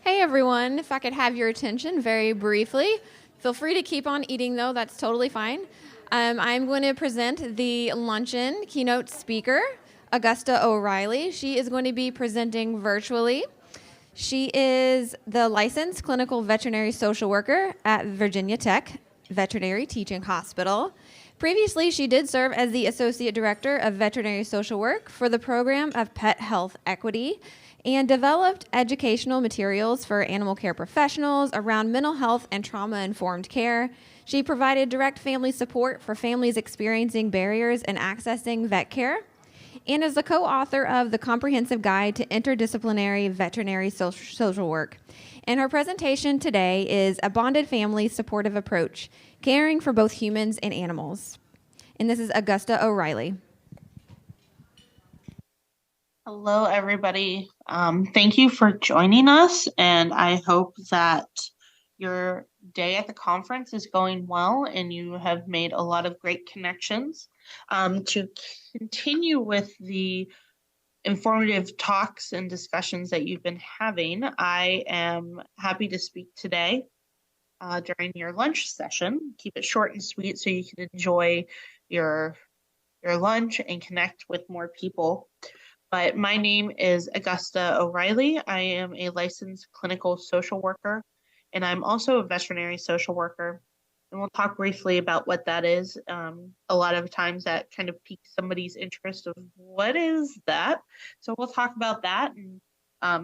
Hey everyone, if I could have your attention very briefly. Feel free to keep on eating though, that's totally fine. I'm going to present the luncheon keynote speaker, Augusta O'Reilly. She is going to be presenting virtually. She is the licensed clinical veterinary social worker at Virginia Tech Veterinary Teaching Hospital. Previously, she did serve as the Associate Director of Veterinary Social Work for the Program of Pet Health Equity and developed educational materials for animal care professionals around mental health and trauma-informed care. She provided direct family support for families experiencing barriers in accessing vet care and is the co-author of the Comprehensive Guide to Interdisciplinary Veterinary Social Work. And her presentation today is A Bonded Family Supportive Approach, Caring for Both Humans and Animals. And this is Augusta O'Reilly. Hello, everybody. Thank you for joining us, and I hope that your day at the conference is going well and you have made a lot of great connections. To continue with the informative talks and discussions that you've been having, I am happy to speak today during your lunch session. Keep it short and sweet so you can enjoy your lunch and connect with more people. But my name is Augusta O'Reilly. I am a licensed clinical social worker, and I'm also a veterinary social worker. And we'll talk briefly about what that is. A lot of times that kind of piques somebody's interest of what is that? So we'll talk about that and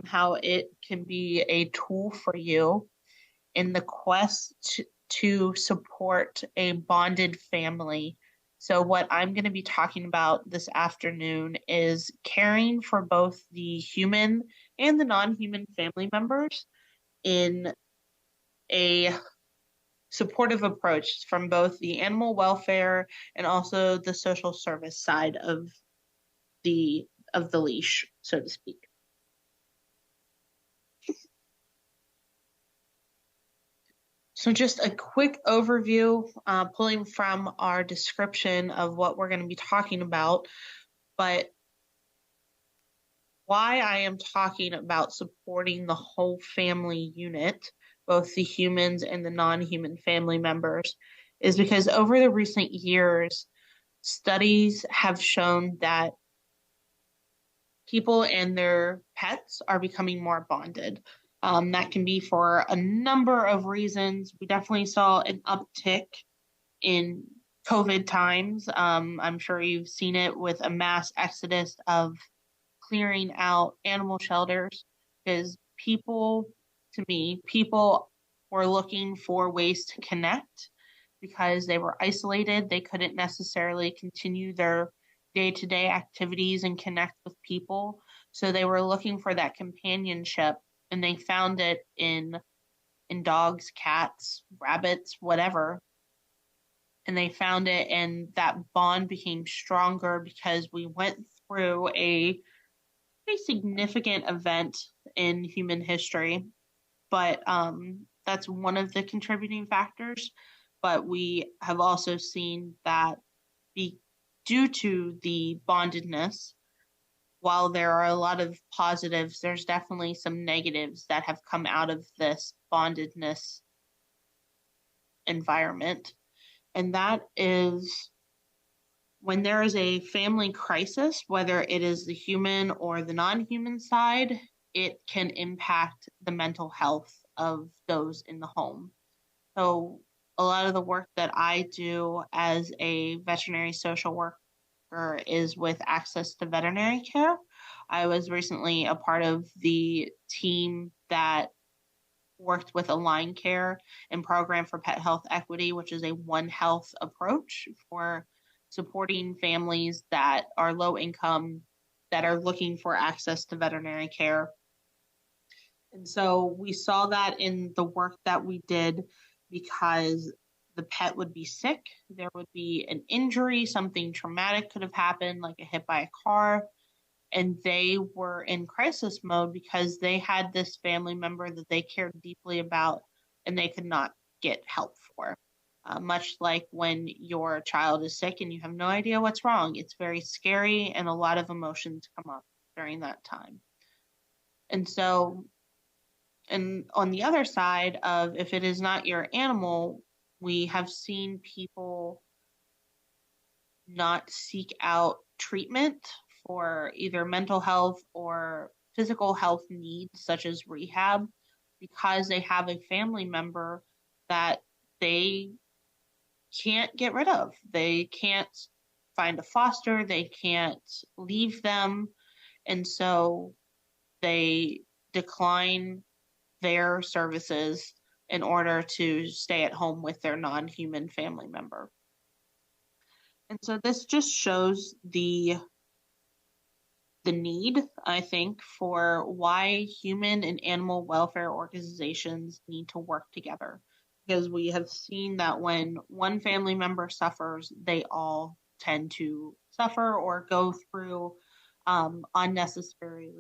how it can be a tool for you in the quest to support a bonded family. So what I'm going to be talking about this afternoon is caring for both the human and the non-human family members in a supportive approach from both the animal welfare and also the social service side of the leash, so to speak. So just a quick overview, pulling from our description of what we're going to be talking about, but why I am talking about supporting the whole family unit, both the humans and the non-human family members, is because over the recent years, studies have shown that people and their pets are becoming more bonded. That can be for a number of reasons. We definitely saw an uptick in COVID times. I'm sure you've seen it with a mass exodus of clearing out animal shelters because people were looking for ways to connect because they were isolated. They couldn't necessarily continue their day-to-day activities and connect with people. So they were looking for that companionship, and they found it in dogs, cats, rabbits, whatever. And they found it, and that bond became stronger because we went through a pretty significant event in human history. But that's one of the contributing factors. But we have also seen that due to the bondedness, while there are a lot of positives, there's definitely some negatives that have come out of this bondedness environment. And that is when there is a family crisis, whether it is the human or the non-human side, it can impact the mental health of those in the home. So a lot of the work that I do as a veterinary social worker is with access to veterinary care. I was recently a part of the team that worked with Align Care and Program for Pet Health Equity, which is a One Health approach for supporting families that are low income, that are looking for access to veterinary care. And so we saw that in the work that we did because the pet would be sick, there would be an injury, something traumatic could have happened, like a hit by a car, and they were in crisis mode because they had this family member that they cared deeply about and they could not get help for. Much like when your child is sick and you have no idea what's wrong. It's very scary and a lot of emotions come up during that time. And so And on the other side of, if it is not your animal, we have seen people not seek out treatment for either mental health or physical health needs, such as rehab, because they have a family member that they can't get rid of. They can't find a foster, they can't leave them. And so they decline their services in order to stay at home with their non-human family member. And so this just shows the need, I think, for why human and animal welfare organizations need to work together. Because we have seen that when one family member suffers, they all tend to suffer or go through unnecessary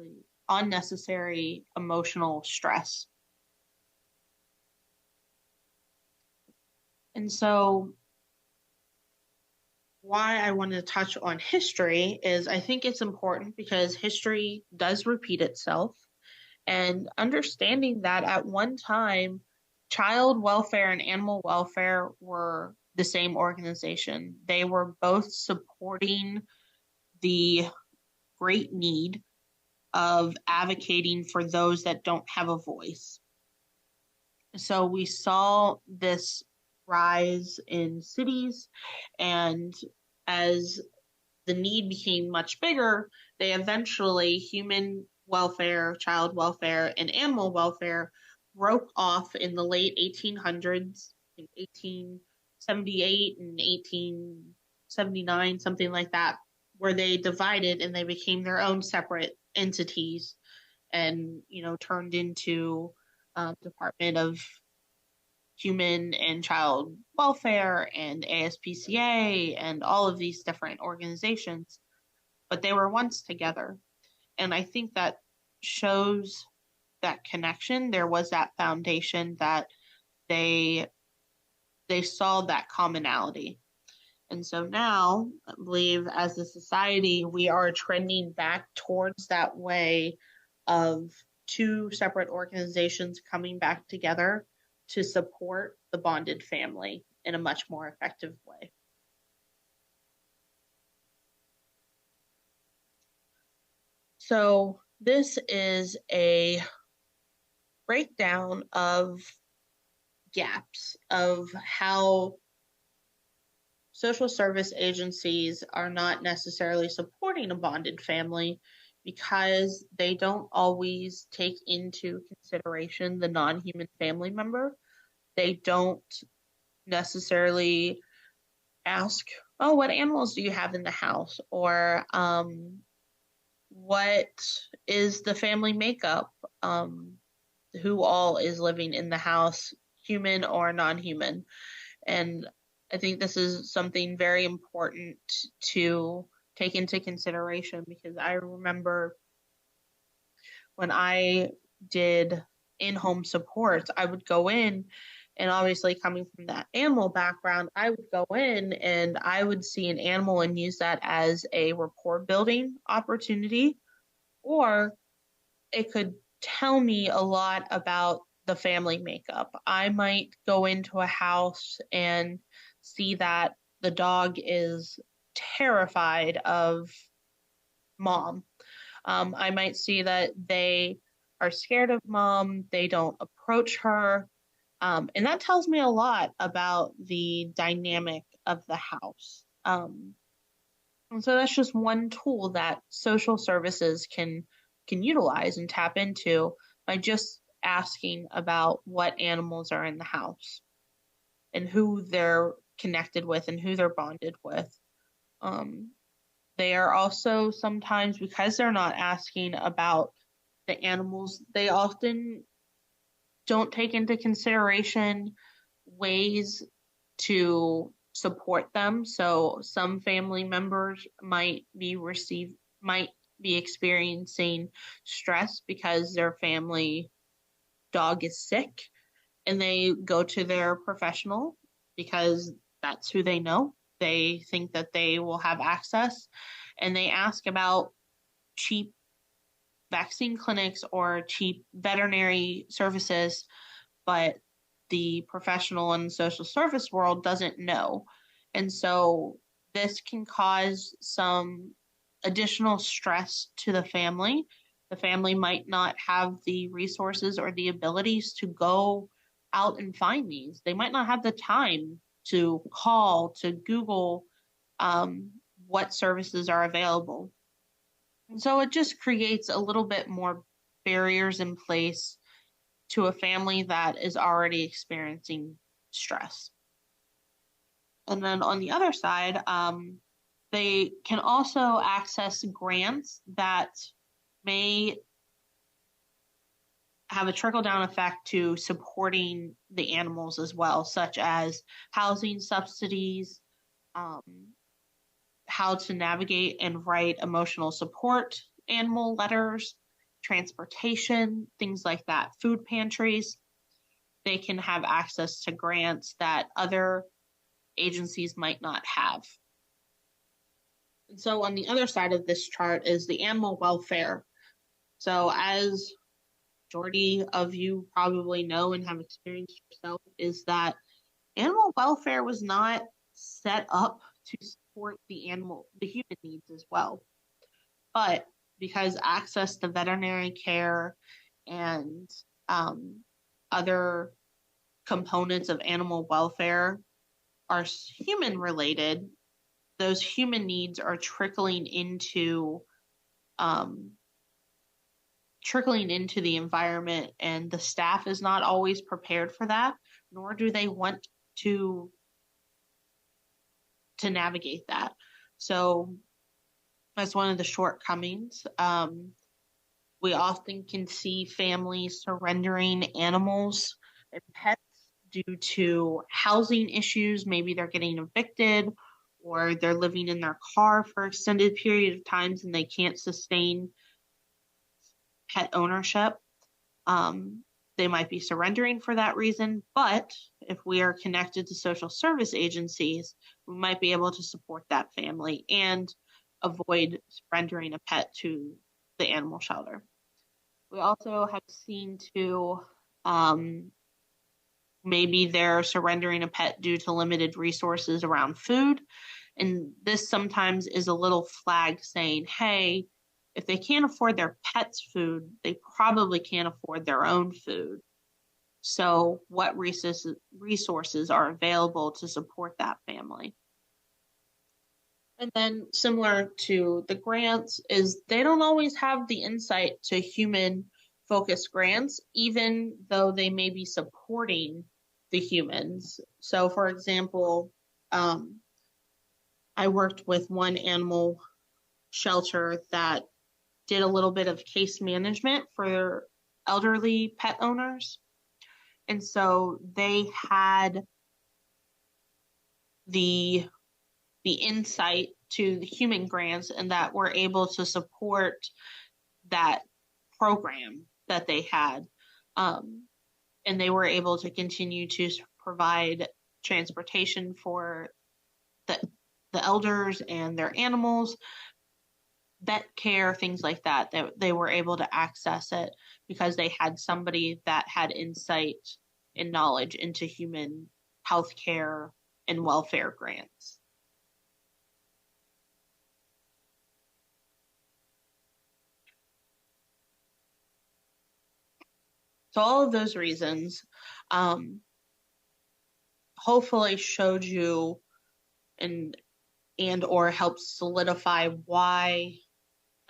emotional stress. And so why I wanted to touch on history is I think it's important because history does repeat itself, and understanding that at one time, child welfare and animal welfare were the same organization. They were both supporting the great need of advocating for those that don't have a voice. So we saw this rise in cities, and as the need became much bigger, they eventually, human welfare, child welfare, and animal welfare broke off in the late 1800s, 1878 and 1879, something like that, where they divided and they became their own separate entities and, turned into Department of Human and Child Welfare and ASPCA and all of these different organizations, but they were once together. And I think that shows that connection. There was that foundation that they saw that commonality. And so now, I believe as a society, we are trending back towards that way of two separate organizations coming back together to support the bonded family in a much more effective way. So this is a breakdown of gaps of how social service agencies are not necessarily supporting a bonded family because they don't always take into consideration the non-human family member. They don't necessarily ask, oh, what animals do you have in the house? Or what is the family makeup? Who all is living in the house, human or non-human? And I think this is something very important to take into consideration, because I remember when I did in-home supports, I would go in, and obviously coming from that animal background, I would go in and I would see an animal and use that as a rapport building opportunity, or it could tell me a lot about the family makeup. I might go into a house and see that the dog is terrified of mom. I might see that they are scared of mom, they don't approach her. And that tells me a lot about the dynamic of the house. And so that's just one tool that social services can utilize and tap into by just asking about what animals are in the house and who they're connected with and who they're bonded with. They are also sometimes, because they're not asking about the animals, they often don't take into consideration ways to support them. So some family members might be experiencing stress because their family dog is sick, and they go to their professional because that's who they know. They think that they will have access, and they ask about cheap vaccine clinics or cheap veterinary services, but the professional and social service world doesn't know. And so this can cause some additional stress to the family. The family might not have the resources or the abilities to go out and find these. They might not have the time to call, to Google what services are available. And so it just creates a little bit more barriers in place to a family that is already experiencing stress. And then on the other side, they can also access grants that may have a trickle-down effect to supporting the animals as well, such as housing subsidies, how to navigate and write emotional support animal letters, transportation, things like that, food pantries. They can have access to grants that other agencies might not have. And so on the other side of this chart is the animal welfare. So as majority of you probably know and have experienced yourself, is that animal welfare was not set up to support the human needs as well. But because access to veterinary care and other components of animal welfare are human related, those human needs are trickling into the environment, and the staff is not always prepared for that, nor do they want to navigate that. So that's one of the shortcomings. We often can see families surrendering animals and pets due to housing issues. Maybe they're getting evicted, or they're living in their car for an extended period of times and they can't sustain pet ownership. They might be surrendering for that reason, but if we are connected to social service agencies, we might be able to support that family and avoid surrendering a pet to the animal shelter. We also have seen too, maybe they're surrendering a pet due to limited resources around food. And this sometimes is a little flag saying, hey, if they can't afford their pet's food, they probably can't afford their own food. So what resources are available to support that family? And then similar to the grants is they don't always have the insight to human-focused grants, even though they may be supporting the humans. So for example, I worked with one animal shelter that did a little bit of case management for elderly pet owners. And so they had the insight to the human grants, and that were able to support that program that they had. And they were able to continue to provide transportation for the elders and their animals, vet care, things like that, that they were able to access it because they had somebody that had insight and knowledge into human health care and welfare grants. So all of those reasons hopefully showed you and or helped solidify why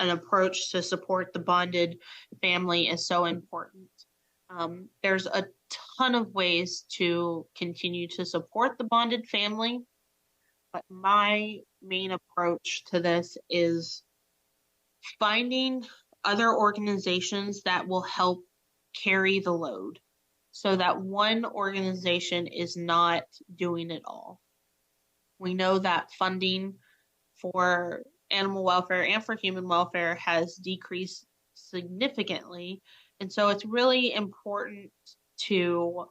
an approach to support the bonded family is so important. There's a ton of ways to continue to support the bonded family, but my main approach to this is finding other organizations that will help carry the load so that one organization is not doing it all. We know that funding for animal welfare and for human welfare has decreased significantly. And so it's really important to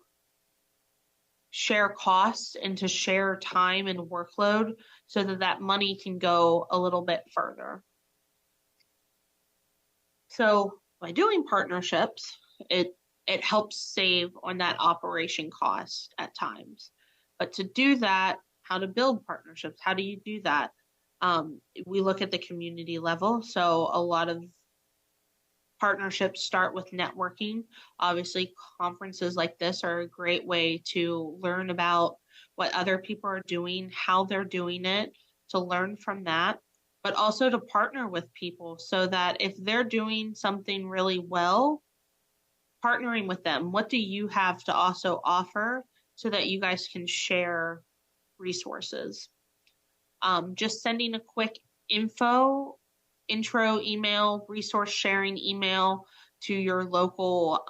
share costs and to share time and workload so that that money can go a little bit further. So by doing partnerships, it helps save on that operation cost at times. But to do that, how to build partnerships? How do you do that? We look at the community level. So a lot of partnerships start with networking. Obviously, conferences like this are a great way to learn about what other people are doing, how they're doing it, to learn from that, but also to partner with people so that if they're doing something really well, partnering with them, what do you have to also offer so that you guys can share resources? Just sending a quick intro email, resource sharing email to your local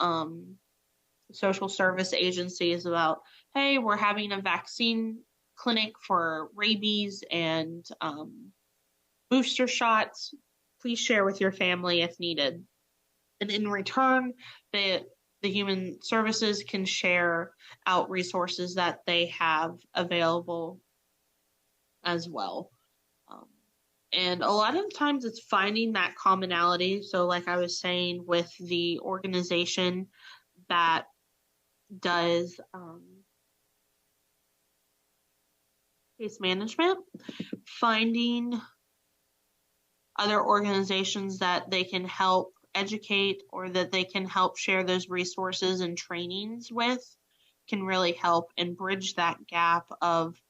social service agencies about, hey, we're having a vaccine clinic for rabies and booster shots. Please share with your family if needed. And in return, the human services can share out resources that they have available as well. And a lot of times it's finding that commonality. So like I was saying with the organization that does case management, finding other organizations that they can help educate or that they can help share those resources and trainings with can really help and bridge that gap of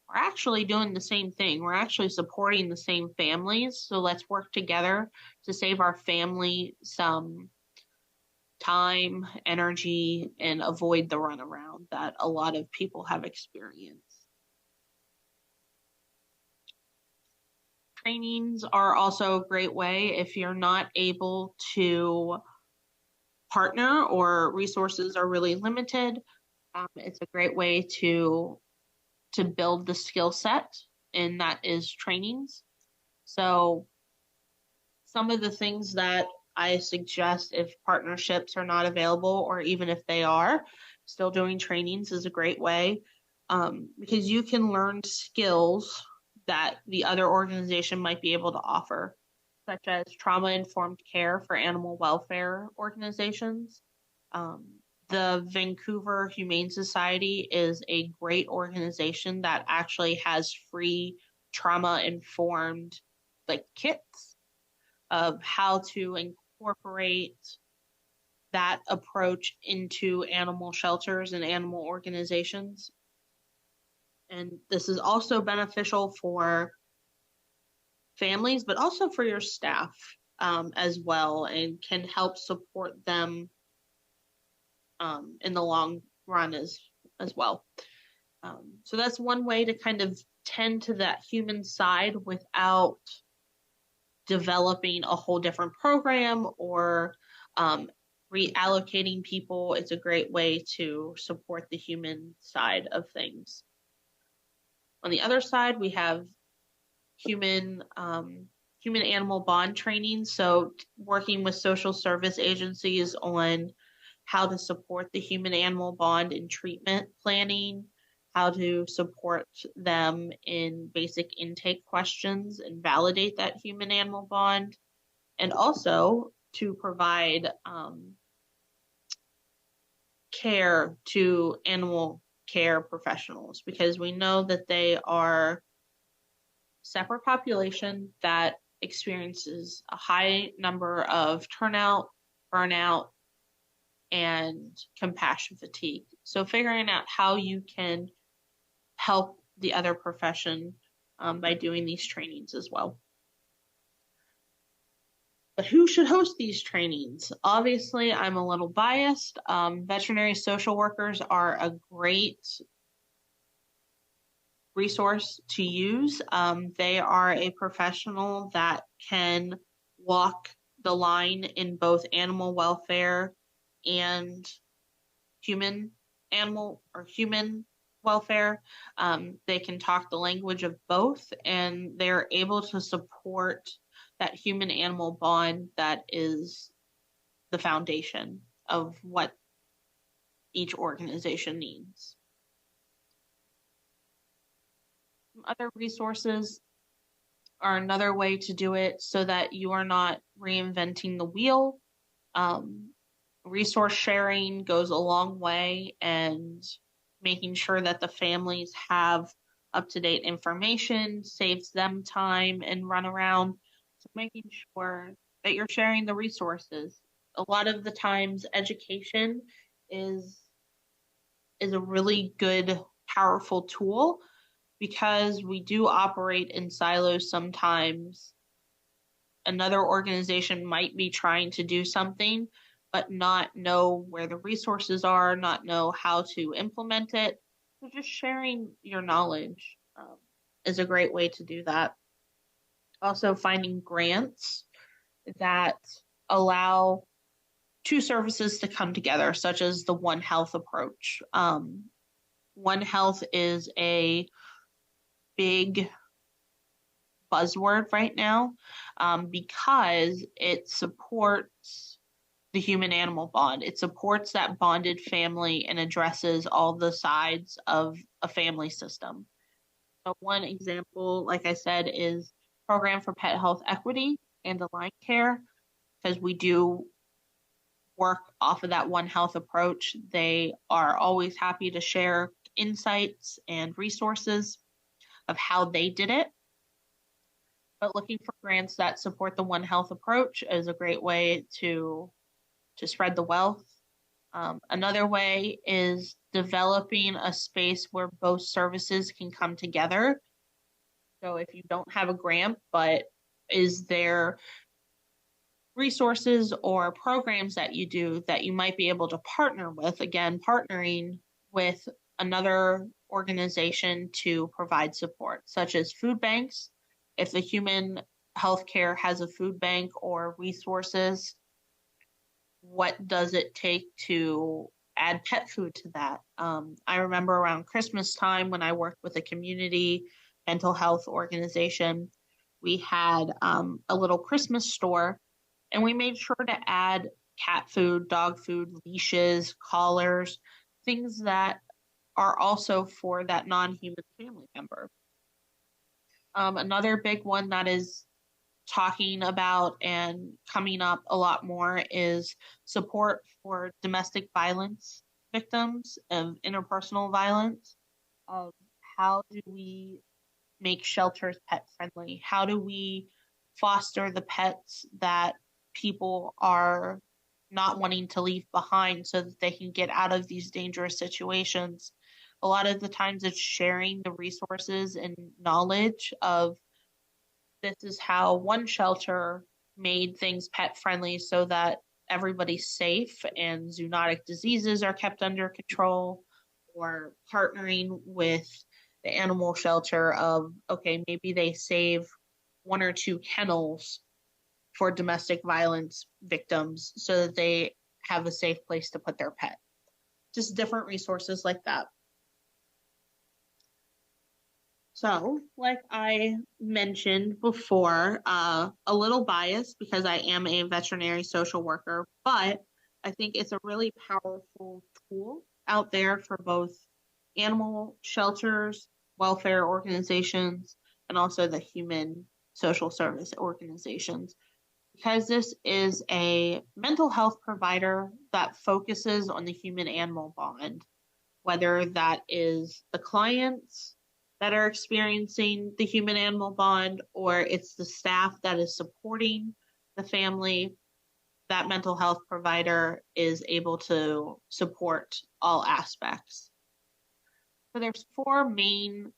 we're actually doing the same thing. We're actually supporting the same families. So let's work together to save our family some time, energy, and avoid the runaround that a lot of people have experienced. Trainings are also a great way if you're not able to partner or resources are really limited. It's a great way to build the skill set, and that is trainings. So some of the things that I suggest if partnerships are not available, or even if they are, still doing trainings is a great way because you can learn skills that the other organization might be able to offer, such as trauma-informed care for animal welfare organizations. The Vancouver Humane Society is a great organization that actually has free trauma-informed kits of how to incorporate that approach into animal shelters and animal organizations. And this is also beneficial for families, but also for your staff as well, and can help support them in the long run as well. So that's one way to kind of tend to that human side without developing a whole different program or reallocating people. It's a great way to support the human side of things. On the other side, we have human animal bond training. So working with social service agencies on how to support the human animal bond in treatment planning, how to support them in basic intake questions and validate that human animal bond, and also to provide care to animal care professionals, because we know that they are separate population that experiences a high number of turnout, burnout, and compassion fatigue. So figuring out how you can help the other profession by doing these trainings as well. But who should host these trainings? Obviously, I'm a little biased. Veterinary social workers are a great resource to use. They are a professional that can walk the line in both animal welfare and human welfare. They can talk the language of both, and they're able to support that human animal bond that is the foundation of what each organization needs. Some other resources are another way to do it so that you are not reinventing the wheel. Resource sharing goes a long way, and making sure that the families have up-to-date information saves them time and run around. So making sure that you're sharing the resources. A lot of the times education is a really good, powerful tool, because we do operate in silos sometimes. Another organization might be trying to do something, but not know where the resources are, not know how to implement it. So just sharing your knowledge is a great way to do that. Also, finding grants that allow two services to come together, such as the One Health approach. One Health is a big buzzword right now, because it supports the human animal bond. It supports that bonded family and addresses all the sides of a family system. So one example, like I said, is Program for Pet Health Equity and Aligned Care, because we do work off of that One Health approach. They are always happy to share insights and resources of how they did it. But looking for grants that support the One Health approach is a great way to spread the wealth. Another way is developing a space where both services can come together. So if you don't have a grant, but is there resources or programs that you do that you might be able to partner with? Again, partnering with another organization to provide support, such as food banks. If the human healthcare has a food bank or resources, what does it take to add pet food to that? I remember around Christmas time when I worked with a community mental health organization, we had a little Christmas store, and we made sure to add cat food, dog food, leashes, collars, things that are also for that non-human family member. Another big one that is talking about and coming up a lot more is support for domestic violence victims of interpersonal violence. How do we make shelters pet friendly? How do we foster the pets that people are not wanting to leave behind so that they can get out of these dangerous situations? A lot of the times it's sharing the resources and knowledge of, this is how one shelter made things pet friendly so that everybody's safe and zoonotic diseases are kept under control, or partnering with the animal shelter of, okay, maybe they save one or two kennels for domestic violence victims so that they have a safe place to put their pet. Just different resources like that. So, like I mentioned before, a little biased because I am a veterinary social worker, but I think it's a really powerful tool out there for both animal shelters, welfare organizations, and also the human social service organizations, because this is a mental health provider that focuses on the human-animal bond, whether that is the clients that are experiencing the human-animal bond, or it's the staff that is supporting the family. That mental health provider is able to support all aspects. So there's four main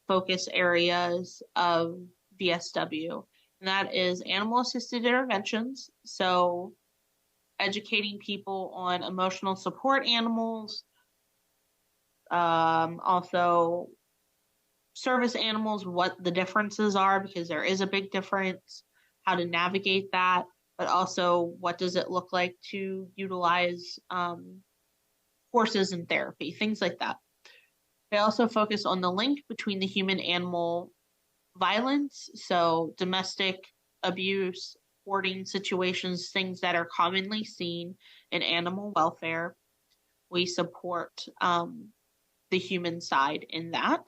focus areas of VSW, and that is animal-assisted interventions, so educating people on emotional support animals, also service animals, what the differences are, because there is a big difference, how to navigate that, but also what does it look like to utilize horses in therapy, things like that. They also focus on the link between the human-animal violence, so domestic abuse, hoarding situations, things that are commonly seen in animal welfare. We support the human side in that.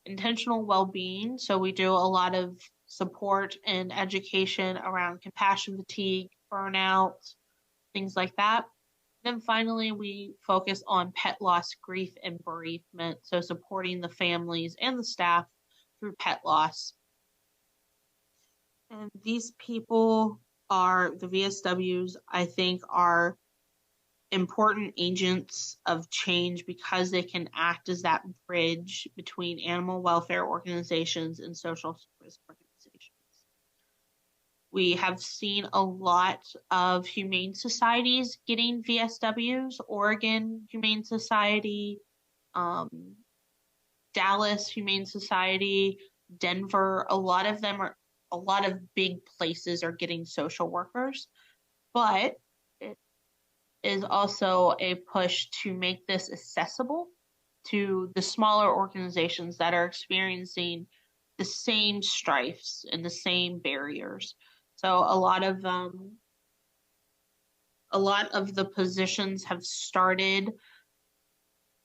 Intentional well-being, so we do a lot of support and education around compassion fatigue, burnout, things like that. Then finally, we focus on pet loss, grief, and bereavement, so supporting the families and the staff through pet loss. And these people are the VSWs, I think, are important agents of change because they can act as that bridge between animal welfare organizations and social service organizations. We have seen a lot of humane societies getting VSWs, Oregon Humane Society, Dallas Humane Society, Denver. A lot of big places are getting social workers, but it is also a push to make this accessible to the smaller organizations that are experiencing the same strifes and the same barriers. So a lot of the positions have started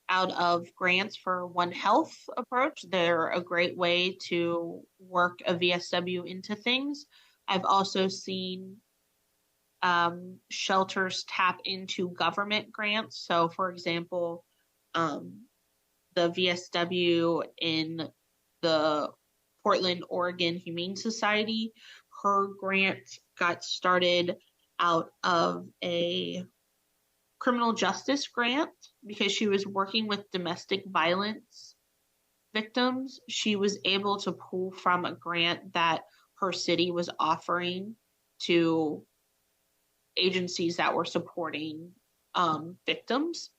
out of grants for One Health approach. They're a great way to work a VSW into things. I've also seen shelters tap into government grants. So, for example, the VSW in the Portland, Oregon Humane Society, her grant got started out of a criminal justice grant because she was working with domestic violence victims. She was able to pull from a grant that her city was offering to agencies that were supporting victims.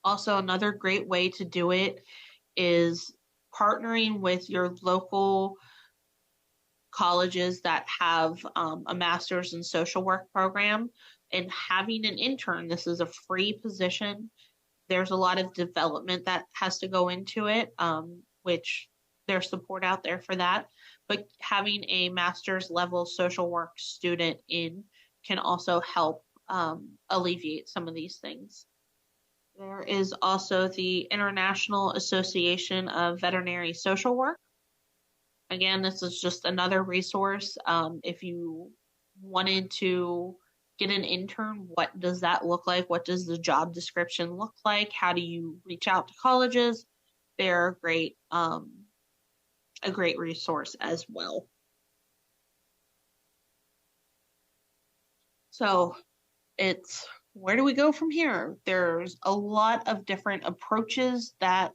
Also, another great way to do it is partnering with your local colleges that have a master's in social work program and having an intern. This is a free position. There's a lot of development that has to go into it, which there's support out there for that. But having a master's level social work student in can also help alleviate some of these things. There is also the International Association of Veterinary Social Work. Again, this is just another resource. If you wanted to get an intern, what does that look like? What does the job description look like? How do you reach out to colleges? They're a great resource as well. So it's, where do we go from here? There's a lot of different approaches that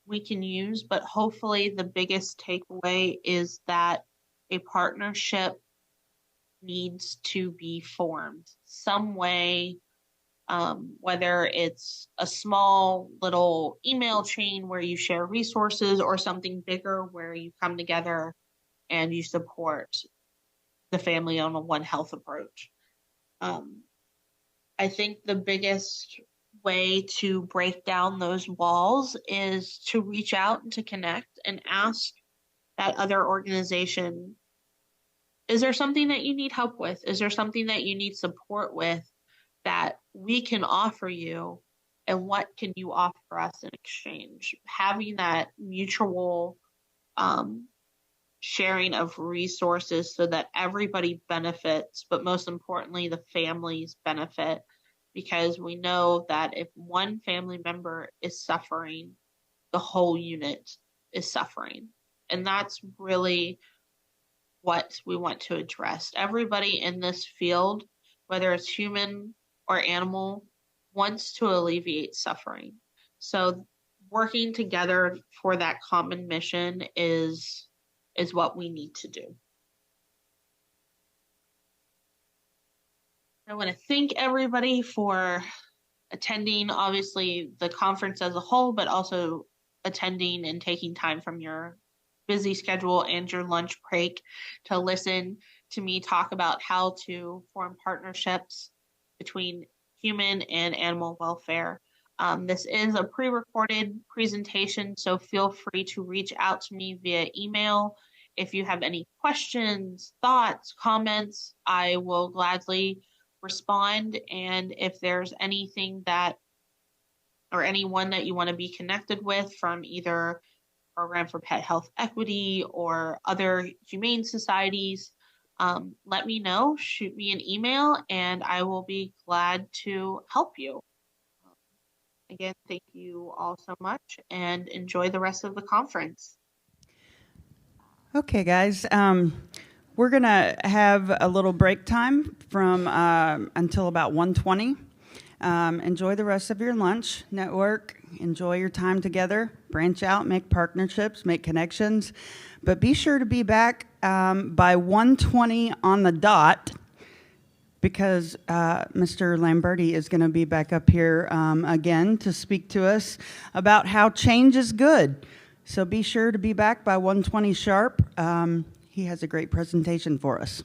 we can use, but hopefully the biggest takeaway is that a partnership needs to be formed some way, whether it's a small little email chain where you share resources or something bigger where you come together and you support the family on a One Health approach. I think the biggest way to break down those walls is to reach out and to connect and ask that other organization, is there something that you need help with? Is there something that you need support with that we can offer you? And what can you offer us in exchange? Having that mutual sharing of resources so that everybody benefits, but most importantly, the families benefit, because we know that if one family member is suffering, the whole unit is suffering. And that's really what we want to address. Everybody in this field, whether it's human or animal, wants to alleviate suffering. So working together for that common mission is what we need to do. I want to thank everybody for attending, obviously, the conference as a whole, but also attending and taking time from your busy schedule and your lunch break to listen to me talk about how to form partnerships between human and animal welfare. This is a pre-recorded presentation, so feel free to reach out to me via email. If you have any questions, thoughts, comments, I will gladly respond. And if there's anything or anyone that you want to be connected with from either program for pet health equity or other humane societies, let me know, shoot me an email, and I will be glad to help you. Again, thank you all so much and enjoy the rest of the conference. Okay, guys. We're going to have a little break time from until about 1:20. Enjoy the rest of your lunch, network, enjoy your time together, branch out, make partnerships, make connections. But be sure to be back by 1:20 on the dot, because Mr. Lamberti is going to be back up here again to speak to us about how change is good. So be sure to be back by 1:20 sharp. He has a great presentation for us.